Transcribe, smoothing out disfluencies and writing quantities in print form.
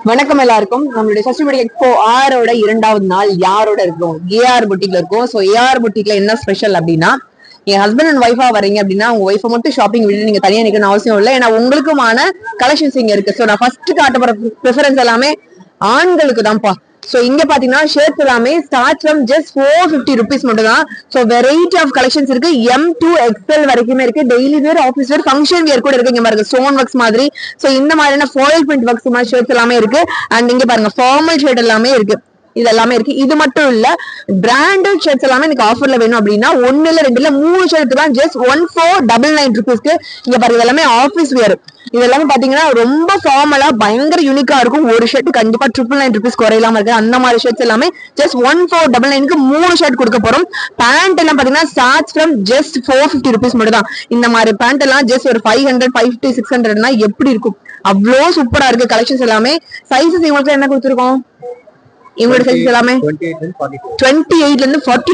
வணக்கம் எல்லாருக்கும். நம்மளுடைய சோஷியல் மீடியா எக்ஸ்போ 6 இரண்டாவது நாள் யாரோட இருக்கும்? ஏஆர் புட்டிக்ல இருக்கும். சோ ஏஆர் புட்டிக்ல என்ன ஸ்பெஷல் அப்படின்னா, என் ஹஸ்பண்ட் அண்ட் ஒய்ஃபா வரீங்க அப்படின்னா உங்க ஒய்ஃபை மட்டும் ஷாப்பிங் விட்டு நீங்க தனியா நிக்கணும் அவசியம் இல்லை. ஏன்னா உங்களுக்குமான கலெக்ஷன்ஸ் இங்க இருக்கு. சோ நான் ஃபர்ஸ்ட் காட்ட போற ப்ரிஃபரன்ஸ் எல்லாமே ஆண்களுக்கு தான்ப்பா. சோ இங்க பாத்தீங்கன்னா ஷர்ட்ஸ் எல்லாமே ஸ்டார்ட் ஃப்ரம் ஜஸ்ட் 450 rupees மட்டும் தான். சோ வெரைட்டி ஆஃப் கலெக்ஷன்ஸ் இருக்கு. M to XL வரைக்குமே இருக்கு. டெய்லி வேர், ஆஃபீஸ் வேர், ஃபங்க்ஷன் வேர் கூட இருக்கு. இங்க பாருங்க ஸ்டோன் ஒர்க்ஸ் மாதிரி. சோ இந்த மாதிரியான ஃபாயில் பிரிண்ட் ஒர்க்ஸ் மாதிரி ஷர்ட்ஸ் எல்லாமே இருக்கு. அண்ட் இங்க பாருங்க ஃபார்மல் ஷர்ட் எல்லாமே இருக்கு. இது எல்லாமே இருக்கு. இது மட்டும் இல்ல, பிராண்டட் ஷர்ட்ஸ் எல்லாமே எனக்கு ஆஃபர்ல வேணும் அப்படின்னா 1 இல்ல 2 இல்ல 3 ஷர்ட் தான் ஜஸ்ட் 1499 rupeesக்கு. இங்க பாருங்க இதெல்லாமே ஆஃபீஸ் வேர். இது எல்லாமே பாத்தீங்கன்னா ரொம்ப ஃபார்மலா பயங்கர யூனிக்கா இருக்கும். ஒரு ஷர்ட் கண்டிப்பா 999 rupees குறையலாம இருக்கு. அந்த மாதிரி ஷர்ட்ஸ் எல்லாமே ஜஸ்ட் 1499க்கு 3 ஷர்ட் கொடுக்க போறோம். பேண்ட் எல்லாம் பாத்தீங்கன்னா ஸ்டார்ட் ஃப்ரம் ஜஸ்ட் 450 rupees மட்டும் தான். இந்த மாதிரி பேண்ட் எல்லாம் ஜஸ்ட் ஒரு 500, 550, 600 எப்படி இருக்கும்? அவ்வளோ சூப்பரா இருக்கு கலெக்ஷன்ஸ் எல்லாமே. சைஸஸ் இவங்களுக்கு என்ன கொடுத்துருக்கோம்? இவங்களோட சைஸ் எல்லாமே 28 ல இருந்து 40